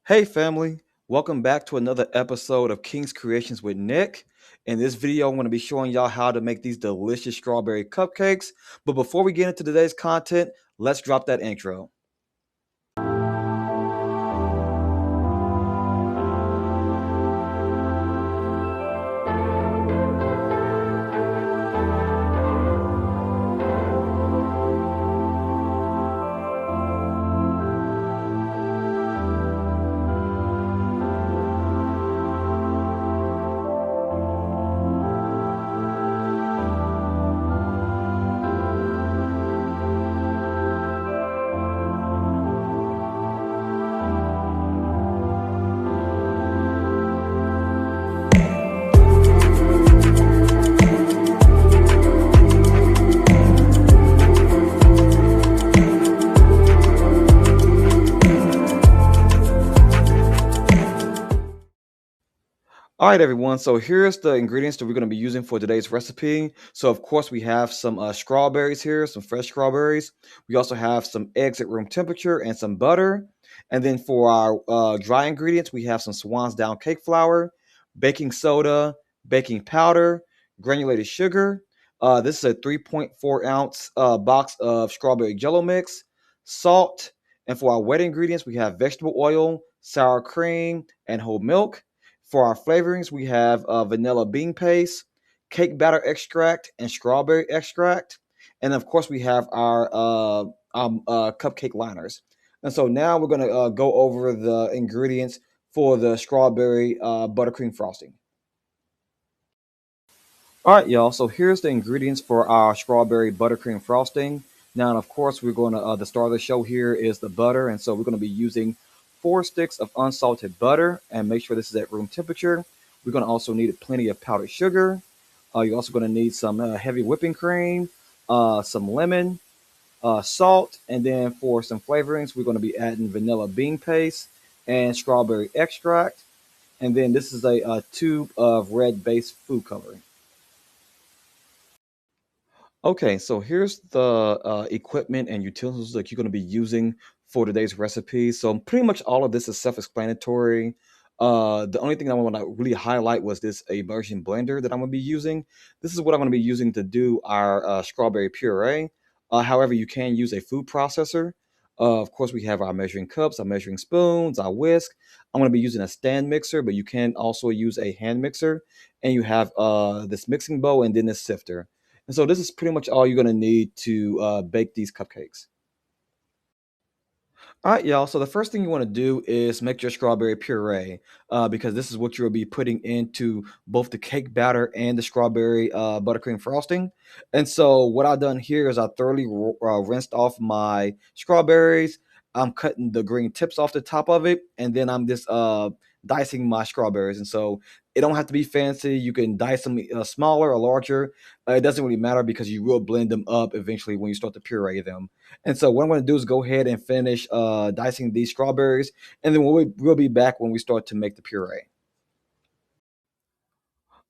Hey family, welcome back to another episode of King's Creations with Nick. In this video, I'm going to be showing y'all how to make these delicious strawberry cupcakes. But before we get into today's content, let's drop that intro. All right, everyone. So here's the ingredients that we're going to be using for today's recipe. So of course we have some strawberries here, some fresh strawberries. We also have some eggs at room temperature and some butter. And then for our dry ingredients, we have some Swan's Down cake flour, baking soda, baking powder, granulated sugar. This is a 3.4 ounce box of strawberry Jell-O mix, salt. And for our wet ingredients, we have vegetable oil, sour cream, and whole milk. For our flavorings, we have vanilla bean paste, cake batter extract, and strawberry extract. And of course, we have our cupcake liners. And so now we're going to go over the ingredients for the strawberry buttercream frosting. All right, y'all. So here's the ingredients for our strawberry buttercream frosting. Now, of course, we're going to, the star of the show here is the butter. And so we're going to be using 4 sticks of unsalted butter, and make sure this is at room temperature. We're going to also need plenty of powdered sugar. You're also going to need some heavy whipping cream, some lemon, salt, and then for some flavorings, we're going to be adding vanilla bean paste and strawberry extract. And then this is a tube of red base food coloring. Okay, so here's the equipment and utensils that you're going to be using for today's recipe. So pretty much all of this is self-explanatory. The only thing I want to really highlight was this immersion blender that I'm going to be using. This is what I'm going to be using to do our strawberry puree. However, you can use a food processor. Of course, we have our measuring cups, our measuring spoons, our whisk. I'm going to be using a stand mixer, but you can also use a hand mixer. And you have this mixing bowl and then this sifter. And so this is pretty much all you're going to need to bake these cupcakes. All right, y'all. So the first thing you want to do is make your strawberry puree because this is what you'll be putting into both the cake batter and the strawberry buttercream frosting. And so what I've done here is I thoroughly rinsed off my strawberries. I'm cutting the green tips off the top of it, and then I'm just dicing my strawberries. And so it don't have to be fancy. You can dice them smaller or larger. It doesn't really matter because you will blend them up eventually when you start to puree them. And so what I'm going to do is go ahead and finish dicing these strawberries, and then we'll be back when we start to make the puree.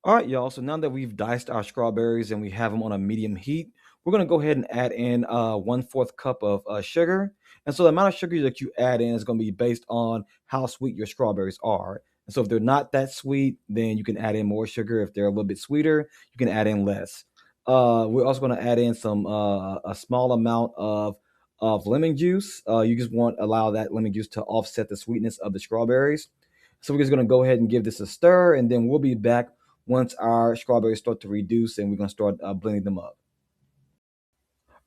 All right, y'all. So now that we've diced our strawberries and we have them on a medium heat, we're going to go ahead and add in 1/4 cup of sugar. And so the amount of sugar that you add in is going to be based on how sweet your strawberries are. And so if they're not that sweet, then you can add in more sugar. If they're a little bit sweeter, you can add in less. We're also going to add in some a small amount of lemon juice. You just want to allow that lemon juice to offset the sweetness of the strawberries. So we're just going to go ahead and give this a stir, and then we'll be back once our strawberries start to reduce, and we're going to start blending them up.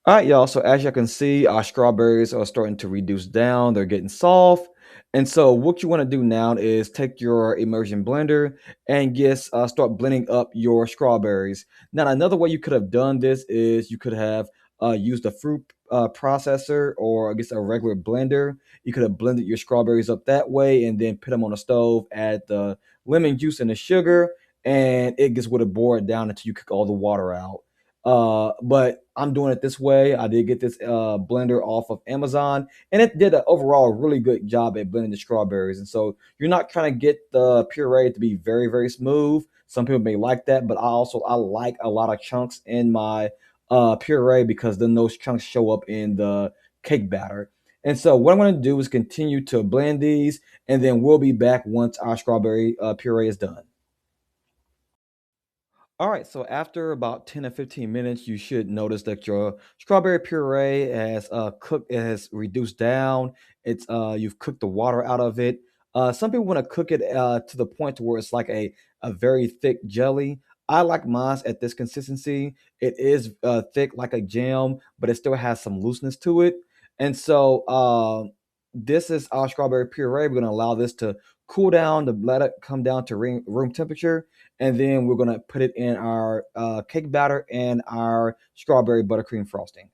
All right, y'all. So as you can see, our strawberries are starting to reduce down. They're getting soft. And so what you want to do now is take your immersion blender and just start blending up your strawberries. Now, another way you could have done this is you could have used a fruit processor, or I guess a regular blender. You could have blended your strawberries up that way and then put them on the stove, add the lemon juice and the sugar, and it just would have boiled down until you cook all the water out. But I'm doing it this way. I did get this blender off of Amazon, and it did an overall really good job at blending the strawberries. And so you're not trying to get the puree to be very, very smooth. Some people may like that, but I like a lot of chunks in my puree because then those chunks show up in the cake batter. And so what I'm going to do is continue to blend these, and then we'll be back once our strawberry puree is done. All right, so after about 10 to 15 minutes, you should notice that your strawberry puree has cooked, it has reduced down. It's you've cooked the water out of it. Some people want to cook it to the point to where it's like a very thick jelly. I like mine at this consistency. It is thick like a jam, but it still has some looseness to it. And so this is our strawberry puree. We're going to allow this to cool down, to let it come down to room temperature, and then we're gonna put it in our cake batter and our strawberry buttercream frosting.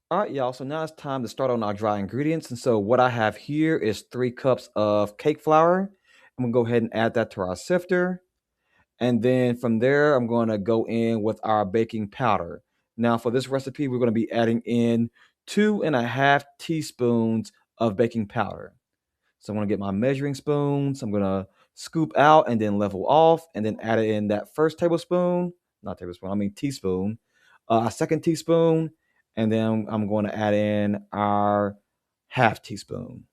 All right, y'all. So now it's time to start on our dry ingredients. And so what I have here is 3 cups of cake flour. I'm gonna go ahead and add that to our sifter, and then from there, I'm going to go in with our baking powder. Now, for this recipe, we're going to be adding in 2.5 teaspoons of baking powder. So I'm going to get my measuring spoons. I'm going to scoop out and then level off, and then add in that first tablespoon, not tablespoon, I mean teaspoon, a second teaspoon, and then I'm going to add in our half teaspoon.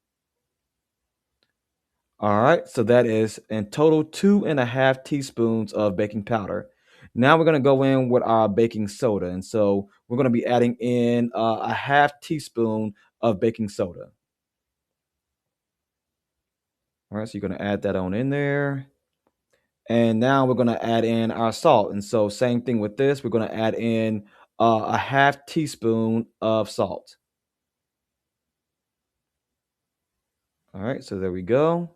All right, so that is in total 2.5 teaspoons of baking powder. Now we're going to go in with our baking soda. And so we're going to be adding in a half teaspoon of baking soda. All right, so you're going to add that on in there. And now we're going to add in our salt. And so same thing with this, we're going to add in a half teaspoon of salt. All right, so there we go.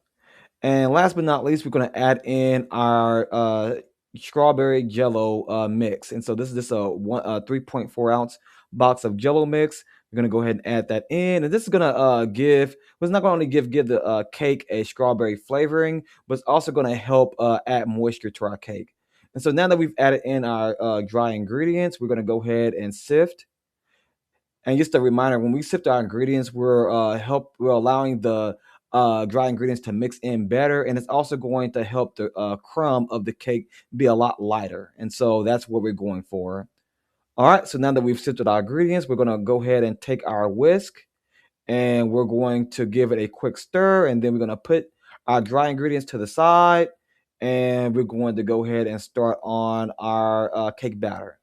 And last but not least, we're going to add in our strawberry Jell-O mix. And so this is just a 3.4 ounce box of Jell-O mix. We're going to go ahead and add that in. And this is going to give, well, it's not going to only give the cake a strawberry flavoring, but it's also going to help add moisture to our cake. And so now that we've added in our dry ingredients, we're going to go ahead and sift. And just a reminder, when we sift our ingredients, we're allowing the dry ingredients to mix in better, and it's also going to help the crumb of the cake be a lot lighter. And so that's what we're going for. All right, so now that we've sifted our ingredients, we're going to go ahead and take our whisk, and we're going to give it a quick stir, and then we're going to put our dry ingredients to the side, and we're going to go ahead and start on our cake batter.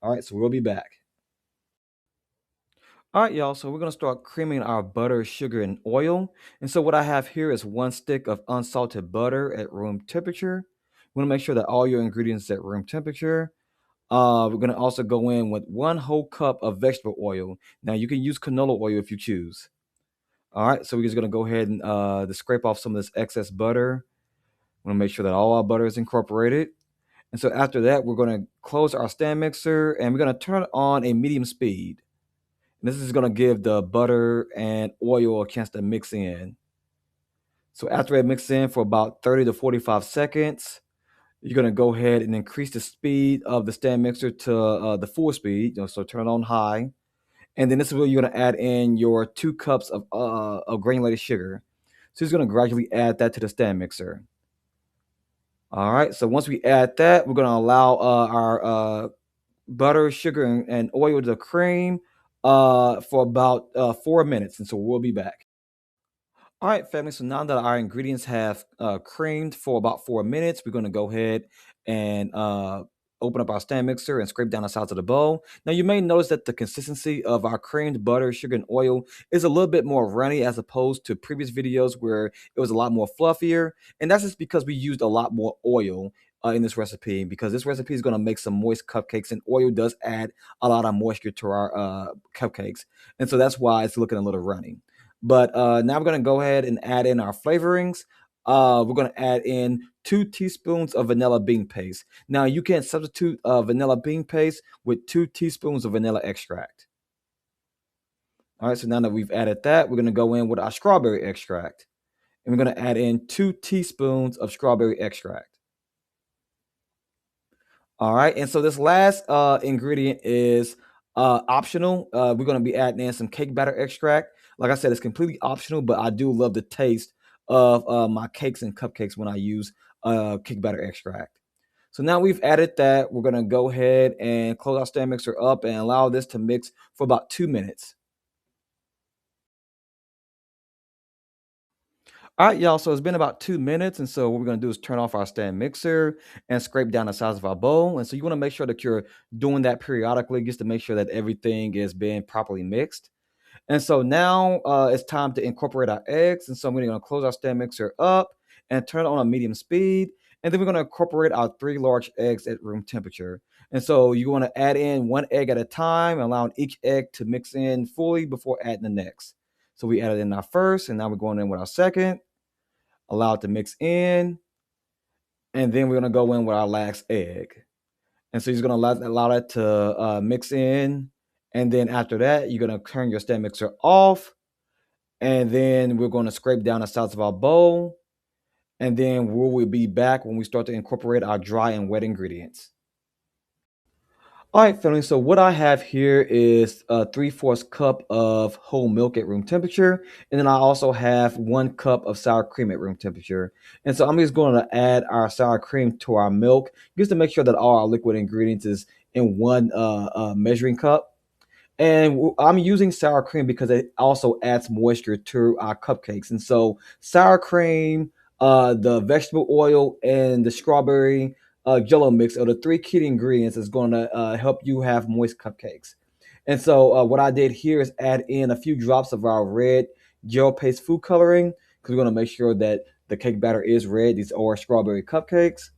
All right, so we'll be back. All right, y'all. So we're gonna start creaming our butter, sugar, and oil. And so what I have here is 1 stick of unsalted butter at room temperature. We want to make sure that all your ingredients at room temperature. We're gonna also go in with 1 whole cup of vegetable oil. Now you can use canola oil if you choose. All right, so we're just gonna go ahead and to scrape off some of this excess butter. We want to make sure that all our butter is incorporated. And so after that, we're gonna close our stand mixer, and we're gonna turn it on a medium speed. This is going to give the butter and oil a chance to mix in. So after it mixes in for about 30 to 45 seconds, you're going to go ahead and increase the speed of the stand mixer to the full speed. So turn it on high. And then this is where you're going to add in your 2 cups of granulated sugar. So you're going to gradually add that to the stand mixer. All right. So once we add that, we're going to allow our butter, sugar, and oil to cream for about 4 minutes. And so we'll be back. All right, family. So now that our ingredients have creamed for about 4 minutes, we're going to go ahead and open up our stand mixer and scrape down the sides of the bowl. Now, you may notice that the consistency of our creamed butter, sugar, and oil is a little bit more runny as opposed to previous videos where it was a lot more fluffier. And that's just because we used a lot more oil in this recipe, because this recipe is going to make some moist cupcakes, and oil does add a lot of moisture to our cupcakes. And so that's why it's looking a little runny. But now we're going to go ahead and add in our flavorings. We're going to add in 2 teaspoons of vanilla bean paste. Now you can substitute vanilla bean paste with 2 teaspoons of vanilla extract. All right, so now that we've added that, we're going to go in with our strawberry extract. And we're going to add in 2 teaspoons of strawberry extract. All right, and so this last ingredient is optional. We're going to be adding in some cake batter extract. Like I said, it's completely optional, but I do love the taste of my cakes and cupcakes when I use cake batter extract. So now we've added that. We're going to go ahead and close our stand mixer up and allow this to mix for about 2 minutes. All right, y'all. So it's been about 2 minutes. And so what we're going to do is turn off our stand mixer and scrape down the sides of our bowl. And so you want to make sure that you're doing that periodically just to make sure that everything is being properly mixed. And so now it's time to incorporate our eggs. And so we're going to close our stand mixer up and turn it on a medium speed. And then we're going to incorporate our 3 large eggs at room temperature. And so you want to add in 1 egg at a time, allowing each egg to mix in fully before adding the next. So we added in our first, and now we're going in with our second. Allow it to mix in. And then we're going to go in with our last egg. And so you're going to allow that to mix in. And then after that, you're going to turn your stand mixer off. And then we're going to scrape down the sides of our bowl. And then we will be back when we start to incorporate our dry and wet ingredients. All right, family. So what I have here is a 3/4 cup of whole milk at room temperature, and then I also have 1 cup of sour cream at room temperature. And so I'm just going to add our sour cream to our milk, just to make sure that all our liquid ingredients is in one measuring cup. And I'm using sour cream because it also adds moisture to our cupcakes. And so sour cream, the vegetable oil, and the strawberry Jell-O mix are the 3 key ingredients that's going to help you have moist cupcakes. And so what I did here is add in a few drops of our red gel paste food coloring because we're going to make sure that the cake batter is red. These are strawberry cupcakes.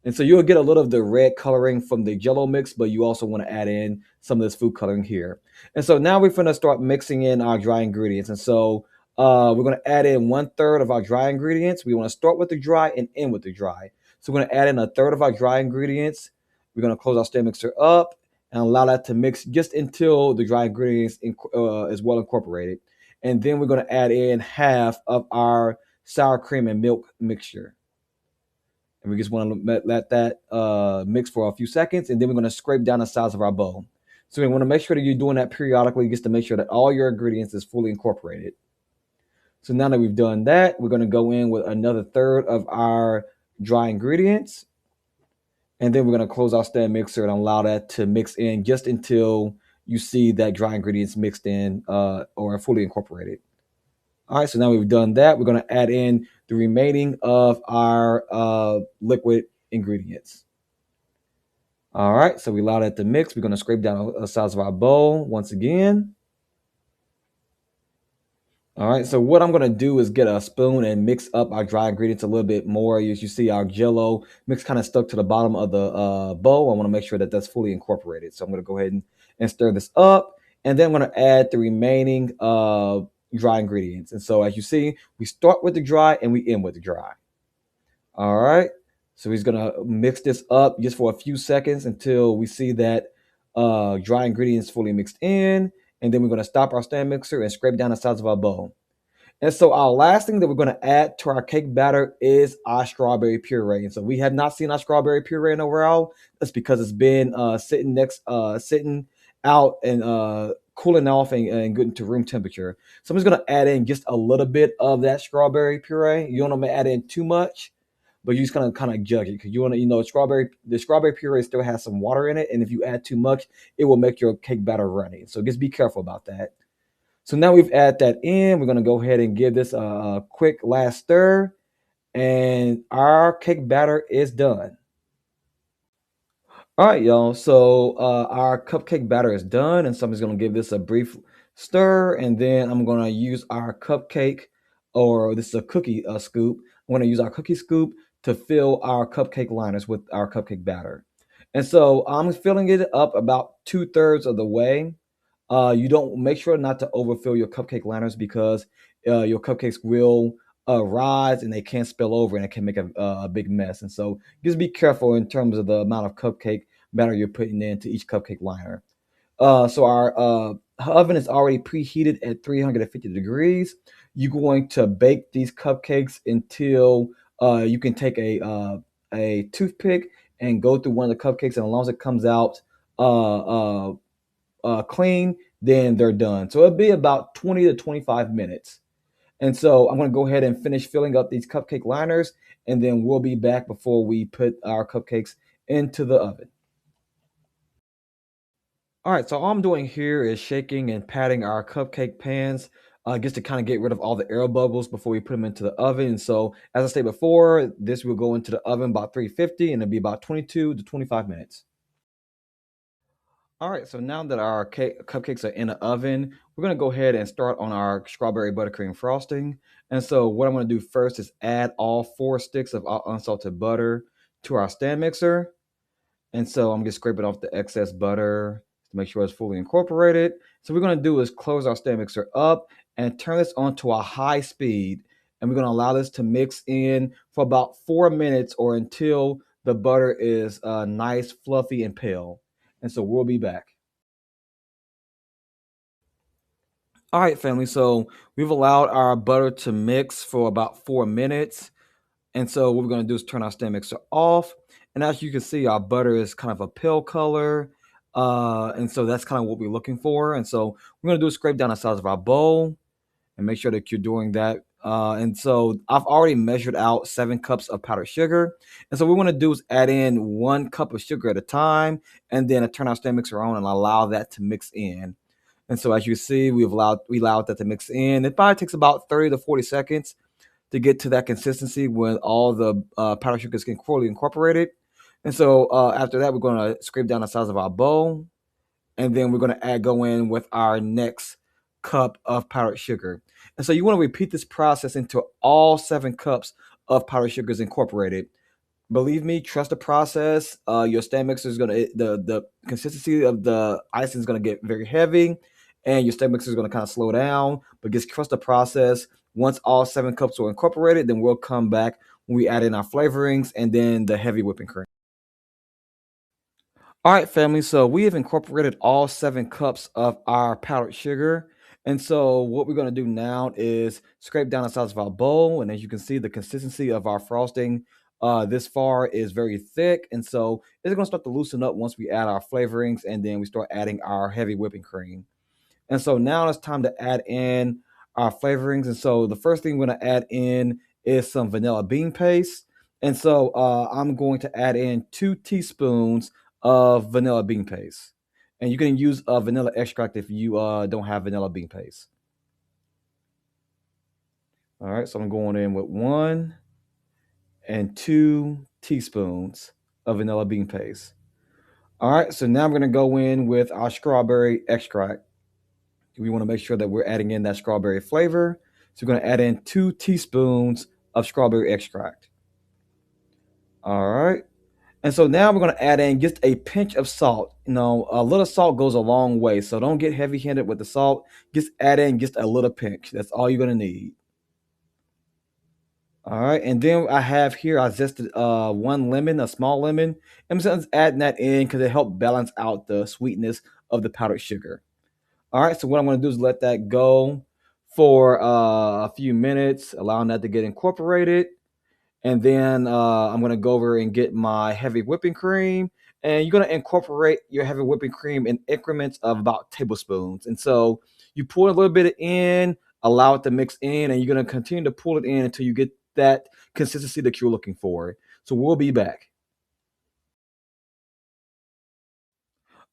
And so you'll get a little of the red coloring from the Jell-O mix, but you also want to add in some of this food coloring here. And so now we're going to start mixing in our dry ingredients. And so we're going to add in 1/3 of our dry ingredients. We want to start with the dry and end with the dry. So we're going to add in 1/3 of our dry ingredients. We're going to close our stand mixer up and allow that to mix just until the dry ingredients is well incorporated. And then we're going to add in half of our sour cream and milk mixture. And we just want to let that mix for a few seconds, and then we're going to scrape down the sides of our bowl. So we want to make sure that you're doing that periodically just to make sure that all your ingredients is fully incorporated. So now that we've done that, we're going to go in with another 1/3 of our dry ingredients. And then we're going to close our stand mixer and allow that to mix in just until you see that dry ingredients mixed in or fully incorporated. All right, so now we've done that. We're going to add in the remaining of our liquid ingredients. All right, so we allow that to mix. We're going to scrape down the sides of our bowl once again. All right, so what I'm going to do is get a spoon and mix up our dry ingredients a little bit more. As you see, our Jell-O mix kind of stuck to the bottom of the bowl. I want to make sure that that's fully incorporated. So I'm going to go ahead and stir this up. And then I'm going to add the remaining dry ingredients. And so as you see, we start with the dry and we end with the dry. All right, so he's going to mix this up just for a few seconds until we see that dry ingredients fully mixed in. And then we're going to stop our stand mixer and scrape down the sides of our bowl. And so our last thing that we're going to add to our cake batter is our strawberry puree. And so we have not seen our strawberry puree in a while. That's because it's been sitting out and cooling off and getting to room temperature. So I'm just going to add in just a little bit of that strawberry puree. You don't want to add in too much, but you're just going to kind of judge it because you want to, the strawberry puree still has some water in it. And if you add too much, it will make your cake batter runny. So just be careful about that. So now we've added that in. We're going to go ahead and give this a quick last stir. And our cake batter is done. All right, y'all. So our cupcake batter is done. And so I'm just going to give this a brief stir. And then I'm going to use our cupcake, or this is a cookie scoop. I'm going to use our cookie scoop to fill our cupcake liners with our cupcake batter. And so I'm filling it up about 2/3 of the way. You don't make sure not to overfill your cupcake liners because your cupcakes will rise and they can spill over and it can make a big mess. And so just be careful in terms of the amount of cupcake batter you're putting into each cupcake liner. So our oven is already preheated at 350 degrees. You're going to bake these cupcakes until you can take a toothpick and go through one of the cupcakes, and as long as it comes out clean, then they're done. So it'll be about 20 to 25 minutes. And so I'm going to go ahead and finish filling up these cupcake liners, and then we'll be back before we put our cupcakes into the oven. All right, so all I'm doing here is shaking and patting our cupcake pans just to kind of get rid of all the air bubbles before we put them into the oven. And so, as I stated before, this will go into the oven about 350, and it'll be about 22 to 25 minutes. All right, so now that our cupcakes are in the oven, we're gonna go ahead and start on our strawberry buttercream frosting. And so what I'm gonna do first is add all 4 sticks of our unsalted butter to our stand mixer. And so I'm just scraping off the excess butter to make sure it's fully incorporated. So what we're gonna do is close our stand mixer up and turn this on to a high speed. And we're gonna allow this to mix in for about 4 minutes or until the butter is nice, fluffy, and pale. And so we'll be back. All right, family. So we've allowed our butter to mix for about 4 minutes. And so what we're going to do is turn our stand mixer off. And as you can see, our butter is kind of a pale color. And so that's kind of what we're looking for. And so we're going to do is scrape down the sides of our bowl and make sure that you're doing that. And so I've already measured out 7 cups of powdered sugar. And so what we want to do is add in 1 cup of sugar at a time, and then turn our stand mixer on and allow that to mix in. And so as you see, we allowed that to mix in. It probably takes about 30 to 40 seconds to get to that consistency when all the powdered sugars get fully incorporated. And so after that, we're going to scrape down the sides of our bowl, and then we're going to go in with our next cup of powdered sugar. And so you want to repeat this process until all 7 cups of powdered sugar is incorporated. Believe me, trust the process. Your stand mixer is gonna the consistency of the icing is gonna get very heavy, and your stand mixer is gonna kind of slow down. But just trust the process. Once all 7 cups are incorporated, then we'll come back when we add in our flavorings and then the heavy whipping cream. All right, family. So we have incorporated all 7 cups of our powdered sugar. And so what we're going to do now is scrape down the sides of our bowl. And as you can see, the consistency of our frosting this far is very thick. And so it's going to start to loosen up once we add our flavorings and then we start adding our heavy whipping cream. And so now it's time to add in our flavorings. And so the first thing we're going to add in is some vanilla bean paste. And so I'm going to add in 2 teaspoons of vanilla bean paste. And you can use vanilla extract if you don't have vanilla bean paste. All right, so I'm going in with 1 and 2 teaspoons of vanilla bean paste. All right, so now I'm going to go in with our strawberry extract. We want to make sure that we're adding in that strawberry flavor. So we're going to add in 2 teaspoons of strawberry extract. All right. And so now we're going to add in just a pinch of salt. You know, a little salt goes a long way. So don't get heavy handed with the salt. Just add in just a little pinch. That's all you're going to need. All right. And then I have here, I zested 1 lemon, a small lemon. I'm just adding that in because it helps balance out the sweetness of the powdered sugar. All right, so what I'm going to do is let that go for a few minutes, allowing that to get incorporated. And then I'm going to go over and get my heavy whipping cream. And you're going to incorporate your heavy whipping cream in increments of about tablespoons. And so you pour a little bit in, allow it to mix in, and you're going to continue to pull it in until you get that consistency that you're looking for. So we'll be back.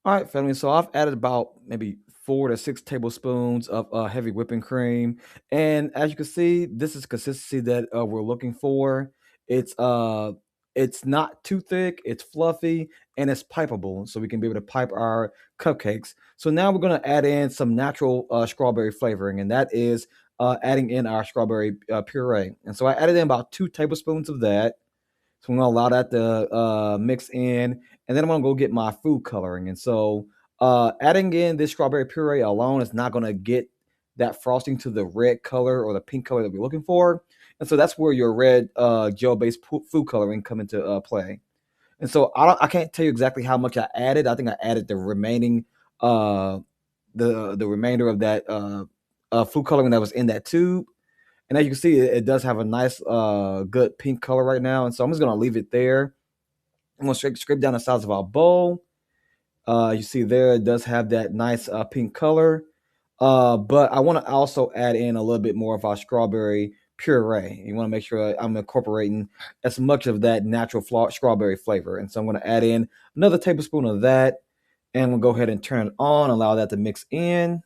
All right, family. So I've added about maybe 4 to 6 tablespoons of heavy whipping cream, and as you can see, this is consistency that we're looking for. It's uh, it's not too thick, it's fluffy, and it's pipeable, so we can be able to pipe our cupcakes. So now we're going to add in some natural strawberry flavoring, and that is adding in our strawberry puree. And so I added in about 2 tablespoons of that. So I'm gonna allow that to mix in, and then I'm gonna go get my food coloring. And so adding in this strawberry puree alone is not gonna get that frosting to the red color or the pink color that we're looking for. And so that's where your red gel-based food coloring come into play. And so I can't tell you exactly how much I added. I think I added the remaining uh, the remainder of that food coloring that was in that tube. And as you can see, it does have a nice, good pink color right now. And so I'm just going to leave it there. I'm going to scrape down the sides of our bowl. You see there, it does have that nice pink color. But I want to also add in a little bit more of our strawberry puree. You want to make sure I'm incorporating as much of that natural strawberry flavor. And so I'm going to add in another tablespoon of that. And we'll go ahead and turn it on, allow that to mix in.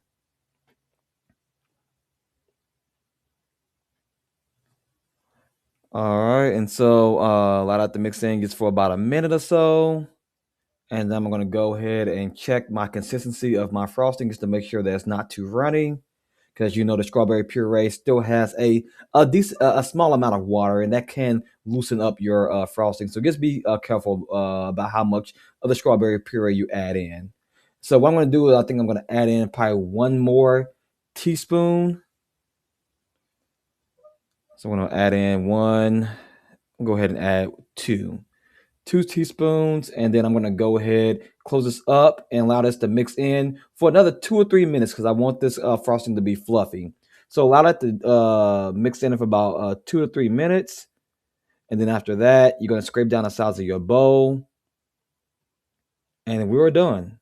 All right, and so allow that to mix in just for about a minute or so. And then I'm going to go ahead and check my consistency of my frosting just to make sure that it's not too runny. Because you know the strawberry puree still has a small amount of water, and that can loosen up your frosting. So just be careful about how much of the strawberry puree you add in. So what I'm going to do is I think I'm going to add in probably one more teaspoon. So I'm going to add in one. I'll go ahead and add two teaspoons, and then I'm going to go ahead, close this up, and allow this to mix in for another 2 or 3 minutes because I want this frosting to be fluffy. So allow that to mix in for about 2 to 3 minutes, and then after that, you're going to scrape down the sides of your bowl, and we're done.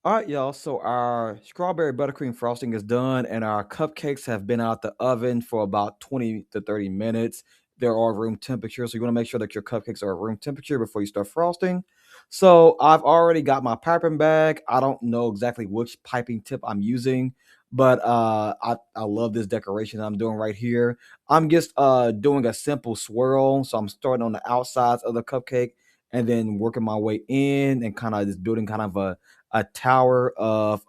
All right, y'all. So our strawberry buttercream frosting is done, and our cupcakes have been out the oven for about 20 to 30 minutes. They're all room temperature, so you want to make sure that your cupcakes are room temperature before you start frosting. So I've already got my piping bag. I don't know exactly which piping tip I'm using, but I love this decoration I'm doing right here. I'm just doing a simple swirl, so I'm starting on the outsides of the cupcake and then working my way in and kind of just building kind of a tower of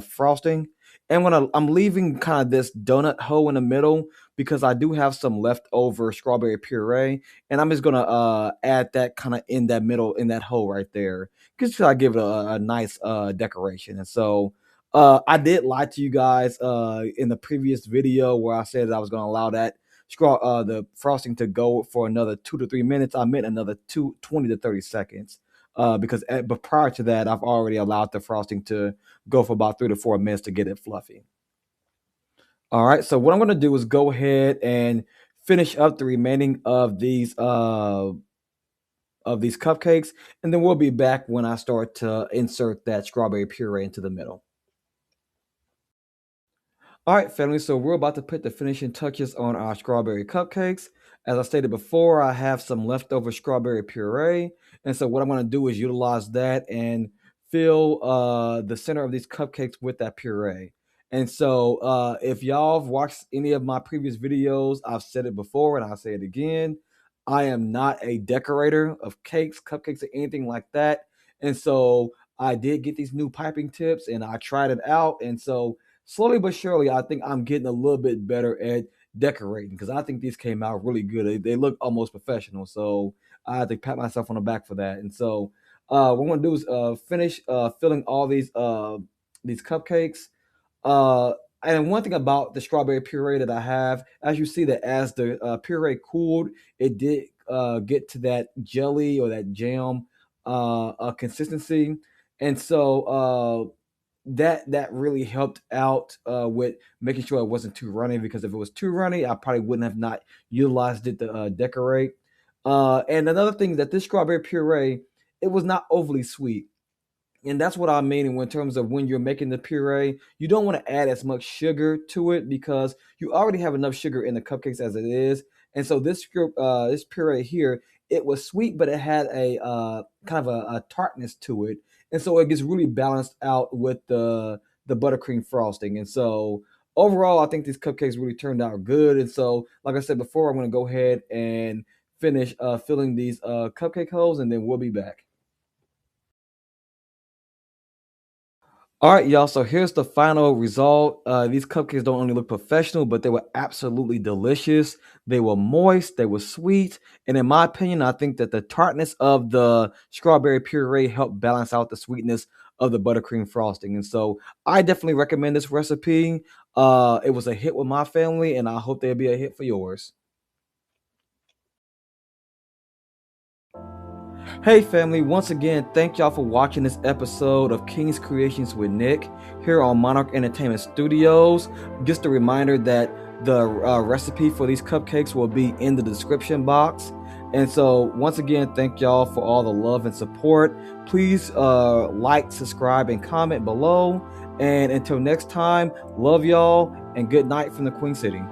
frosting. And when I'm leaving kind of this donut hole in the middle because I do have some leftover strawberry puree, and I'm just gonna add that kind of in that middle in that hole right there, just to give it a nice decoration. And so I did lie to you guys in the previous video where I said that I was gonna allow that the frosting to go for another 2 to 3 minutes. I meant another 20 to 30 seconds because but prior to that, I've already allowed the frosting to go for about 3 to 4 minutes to get it fluffy. All right, so what I'm going to do is go ahead and finish up the remaining of these cupcakes, and then we'll be back when I start to insert that strawberry puree into the middle. All right, family. So we're about to put the finishing touches on our strawberry cupcakes. As I stated before, I have some leftover strawberry puree. And so what I'm going to do is utilize that and fill the center of these cupcakes with that puree. And so if y'all have watched any of my previous videos, I've said it before and I'll say it again. I am not a decorator of cakes, cupcakes, or anything like that. And so I did get these new piping tips and I tried it out. And so slowly but surely, I think I'm getting a little bit better at decorating because I think these came out really good. They look almost professional. So I have to pat myself on the back for that. And so what I'm gonna do is finish filling all these cupcakes. Uh, and one thing about the strawberry puree that I have, as you see that as the puree cooled, it did get to that jelly or that jam consistency. And so that really helped out with making sure it wasn't too runny because if it was too runny, I probably wouldn't have not utilized it to decorate. And another thing that this strawberry puree, it was not overly sweet. And that's what I mean in terms of when you're making the puree, you don't want to add as much sugar to it because you already have enough sugar in the cupcakes as it is. And so this puree here, it was sweet, but it had a kind of a tartness to it, and so it gets really balanced out with the buttercream frosting. And so overall, I think these cupcakes really turned out good. And so, like I said before, I'm going to go ahead and finish filling these cupcake holes, and then we'll be back. All right, y'all. So here's the final result. These cupcakes don't only look professional, but they were absolutely delicious. They were moist, they were sweet, and in my opinion, I think that the tartness of the strawberry puree helped balance out the sweetness of the buttercream frosting. And so I definitely recommend this recipe. It was a hit with my family, and I hope they'll be a hit for yours. Hey family, once again, thank y'all for watching this episode of King's Creations with Nick here on Monarch Entertainment Studios. Just a reminder that the recipe for these cupcakes will be in the description box. And so once again, thank y'all for all the love and support. Please like, subscribe, and comment below. And until next time, love y'all and good night from the Queen City.